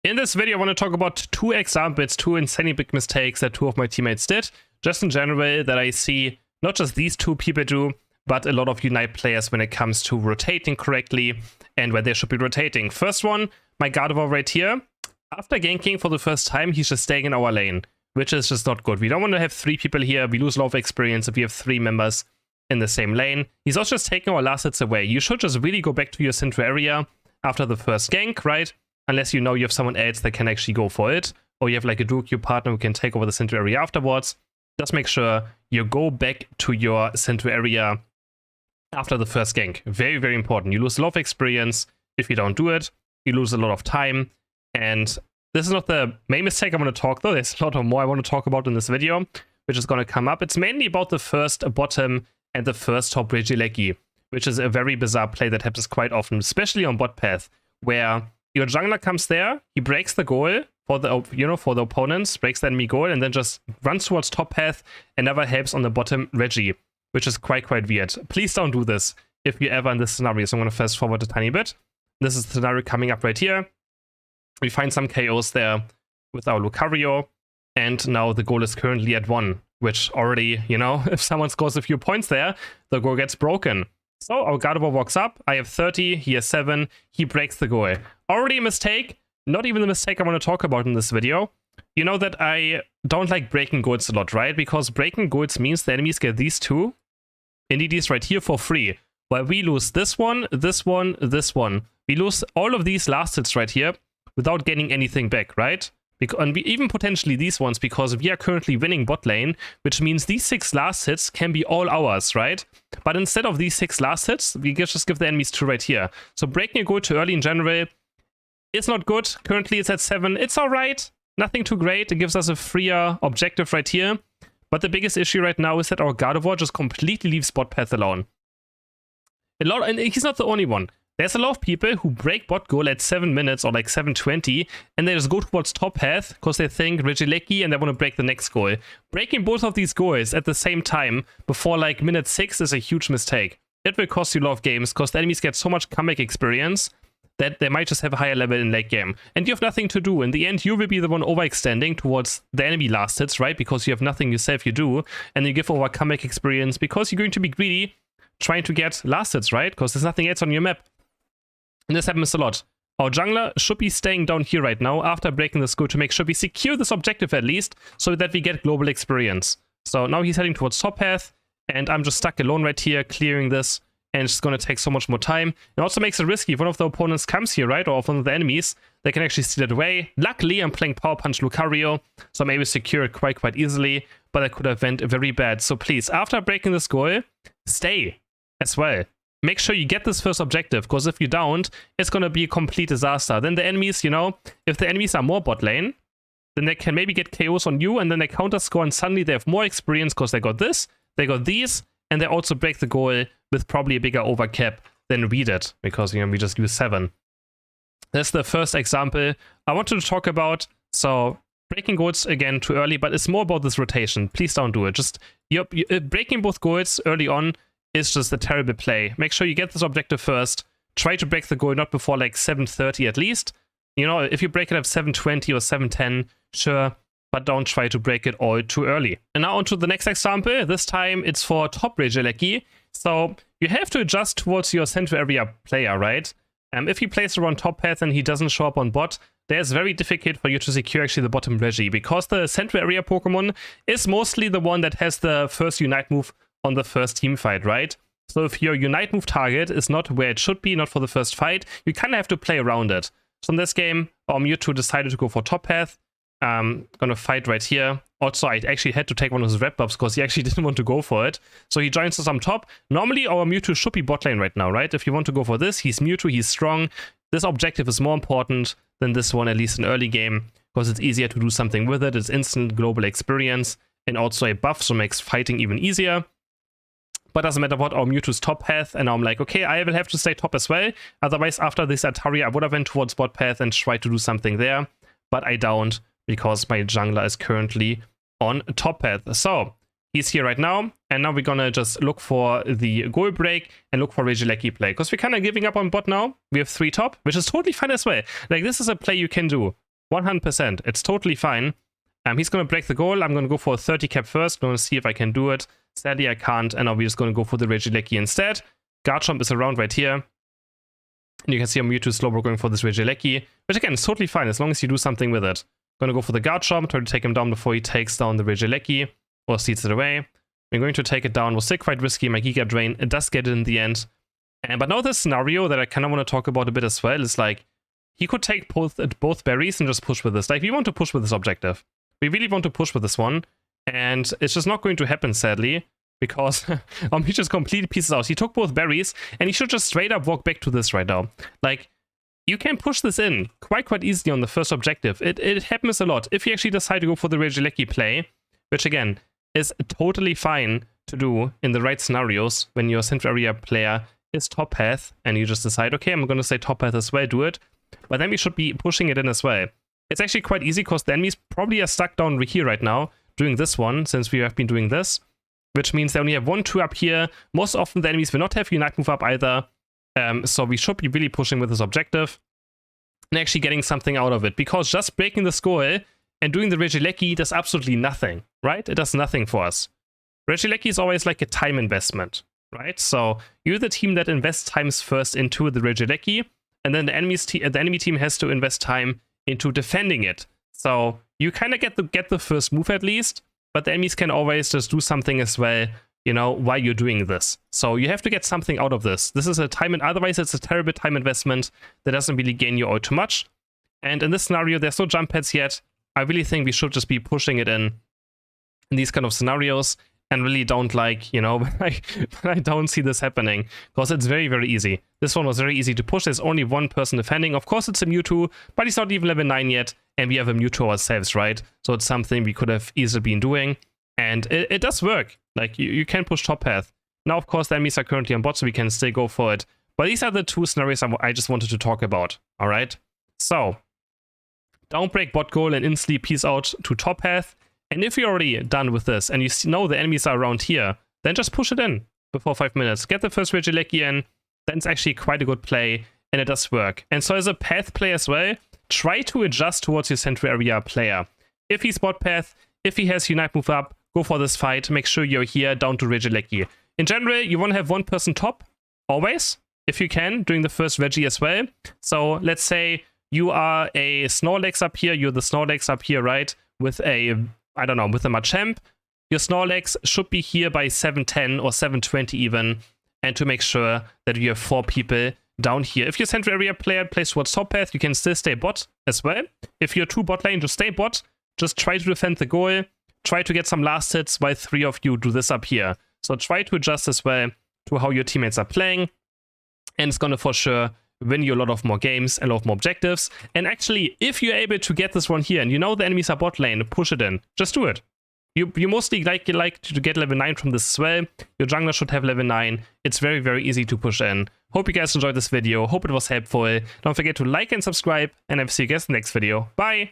In this video, I want to talk about two examples, two insanely big mistakes that two of my teammates did, just in general, that I see not just these two people do, but a lot of Unite players when it comes to rotating correctly and where they should be rotating. First one, my Gardevoir right here. After ganking for the first time, he's just staying in our lane, which is just not good. We don't want to have three people here. We lose a lot of experience if we have three members in the same lane. He's also just taking our last hits away. You should just really go back to your central area after the first gank, right? Unless you know you have someone else that can actually go for it, or you have like a duo queue partner who can take over the central area afterwards. Just make sure you go back to your central area after the first gank. Very, very important. You lose a lot of experience if you don't do it. You lose a lot of time. And this is not the main mistake I want to talk, though. There's a lot more I want to talk about in this video, which is going to come up. It's mainly about the first bottom and the first top REGI, which is a very bizarre play that happens quite often, especially on bot path, where your jungler comes there, he breaks the goal for the opponents, breaks the enemy goal, and then just runs towards top path and never helps on the bottom REGI, which is quite weird. Please don't do this if you're ever in this scenario. So I'm going to fast forward a tiny bit. This is the scenario coming up right here. We find some KOs there with our Lucario, and now the goal is currently at 1, which already, if someone scores a few points there, the goal gets broken. So our Gardevoir walks up, I have 30, he has 7, he breaks the goal. Already a mistake, not even the mistake I want to talk about in this video. You know that I don't like breaking goals a lot, right? Because breaking goals means the enemies get these two NDDs right here for free, while we lose this one, this one, this one. We lose all of these last hits right here without getting anything back, right? And even potentially these ones, because we are currently winning bot lane, which means these 6 last hits can be all ours, right? But instead of these 6 last hits, we just give the enemies 2 right here. So breaking a goal too early in general is not good. Currently it's at 7. It's alright. Nothing too great. It gives us a freer objective right here. But the biggest issue right now is that our Gardevoir just completely leaves bot path alone. And he's not the only one. There's a lot of people who break bot goal at 7 minutes or like 7:20, and they just go towards top path because they think REGI and they want to break the next goal. Breaking both of these goals at the same time before like minute 6 is a huge mistake. It will cost you a lot of games because the enemies get so much comeback experience that they might just have a higher level in late game. And you have nothing to do. In the end, you will be the one overextending towards the enemy last hits, right? Because you have nothing yourself you do, and you give over comeback experience because you're going to be greedy trying to get last hits, right? Because there's nothing else on your map. And this happens a lot. Our jungler should be staying down here right now after breaking this goal to make sure we secure this objective at least so that we get global experience. So now he's heading towards top path, and I'm just stuck alone right here clearing this, and it's going to take so much more time. It also makes it risky. If one of the opponents comes here, right, or if one of the enemies, they can actually steal it away. Luckily, I'm playing Power Punch Lucario, so I'm able to secure it quite easily, but I could have went very bad. So please, after breaking this goal, stay as well. Make sure you get this first objective, because if you don't, it's going to be a complete disaster. Then the enemies, if the enemies are more bot lane, then they can maybe get KOs on you, and then they counter score, and suddenly they have more experience because they got this, they got these, and they also break the goal with probably a bigger overcap than we did, because we just use 7. That's the first example I wanted to talk about. So breaking goals again too early, but it's more about this rotation. Please don't do it. Just breaking both goals early on is just a terrible play. Make sure you get this objective first. Try to break the goal not before like 7:30 at least. If you break it at 7:20 or 7:10, sure, but don't try to break it all too early. And now on to the next example. This time it's for top REGI. So you have to adjust towards your central area player, right? If he plays around top path and he doesn't show up on bot, there's very difficult for you to secure actually the bottom REGI, because the central area Pokemon is mostly the one that has the first Unite move on the first team fight, right? So if your Unite move target is not where it should be, not for the first fight, you kind of have to play around it. So in this game, our Mewtwo decided to go for top path. Gonna fight right here. Also, I actually had to take one of his red buffs because he actually didn't want to go for it. So he joins us on top. Normally, our Mewtwo should be bot lane right now, right? If you want to go for this, he's Mewtwo, he's strong. This objective is more important than this one, at least in early game, because it's easier to do something with it. It's instant global experience and also a buff, so makes fighting even easier. But doesn't matter what, our Mewtwo's top path, and now I'm like, okay, I will have to stay top as well. Otherwise, after this Atari, I would have went towards bot path and tried to do something there, but I don't, because my jungler is currently on top path. So he's here right now, and now we're gonna just look for the goal break and look for REGI play, because we're kind of giving up on bot now. We have 3 top, which is totally fine as well. Like, this is a play you can do. 100%. It's totally fine. He's going to break the goal. I'm going to go for a 30 cap first. I'm going to see if I can do it. Sadly, I can't. And now we're just going to go for the Regieleki instead. Garchomp is around right here. And you can see Mewtwo Slowbro going for this Regieleki. Which again, is totally fine as long as you do something with it. I'm going to go for the Garchomp. Try to take him down before he takes down the Regieleki. Or steals it away. I'm going to take it down. It was still quite risky. My Giga Drain. It does get it in the end. But now this scenario that I kind of want to talk about a bit as well is like, he could take both berries and just push with this. Like, we want to push with this objective. We really want to push with this one. And it's just not going to happen, sadly. Because he just completely pieces out. He took both berries, and he should just straight up walk back to this right now. Like, you can push this in quite easily on the first objective. It happens a lot. If you actually decide to go for the Regieleki play, which again, is totally fine to do in the right scenarios when your Central Area player is top path, and you just decide, okay, I'm going to say top path as well, do it. But then we should be pushing it in as well. It's actually quite easy because the enemies probably are stuck down here right now doing this one, since we have been doing this. Which means they only have 1-2 up here. Most often the enemies will not have Unite Move up either. So we should be really pushing with this objective. And actually getting something out of it. Because just breaking the goal and doing the Regieleki does absolutely nothing. Right? It does nothing for us. Regieleki is always like a time investment. Right? So you're the team that invests times first into the Regieleki. And then the enemy team has to invest time into defending it. So you kind of get the first move at least. But the enemies can always just do something as well, you know, while you're doing this. So you have to get something out of this. This is a time, and otherwise it's a terrible time investment that doesn't really gain you all too much. And in this scenario, there's no jump pads yet. I really think we should just be pushing it in these kind of scenarios, and really don't like, you know, I don't see this happening, because it's very easy. This one was very easy to push. There's only one person defending. Of course, it's a Mewtwo, but he's not even level 9 yet, and we have a Mewtwo ourselves, right? So it's something we could have easily been doing, and it does work. Like, you can push top path. Now, of course, the enemies are currently on bot, so we can still go for it. But these are the two scenarios I just wanted to talk about, all right? So, don't break bot goal and instantly peace out to top path. And if you're already done with this and you know the enemies are around here, then just push it in before 5 minutes. Get the first Regieleki in, then it's actually quite a good play, and it does work. And so as a path play as well, try to adjust towards your Central Area player. If he's bot path, if he has Unite Move up, go for this fight. Make sure you're here down to Regieleki. In general, you want to have one person top, always, if you can, during the first Regi as well. So let's say you are a Snorlax up here, you're the Snorlax up here, right? With a... I don't know, with a Machamp, your Snorlax should be here by 7:10 or 7:20 even, and to make sure that you have 4 people down here. If your Central Area player plays towards top path, you can still stay bot as well. If you're 2 bot lane, just stay bot. Just try to defend the goal. Try to get some last hits while 3 of you do this up here. So try to adjust as well to how your teammates are playing, and it's gonna for sure win you a lot of more games and a lot more objectives. And actually, if you're able to get this one here, and you know the enemies are bot lane, push it in. Just do it. You mostly like to get level 9 from this as well. Your jungler should have level 9. It's very easy to push in. Hope you guys enjoyed this video. Hope it was helpful. Don't forget to like and subscribe, and I'll see you guys in the next video. Bye!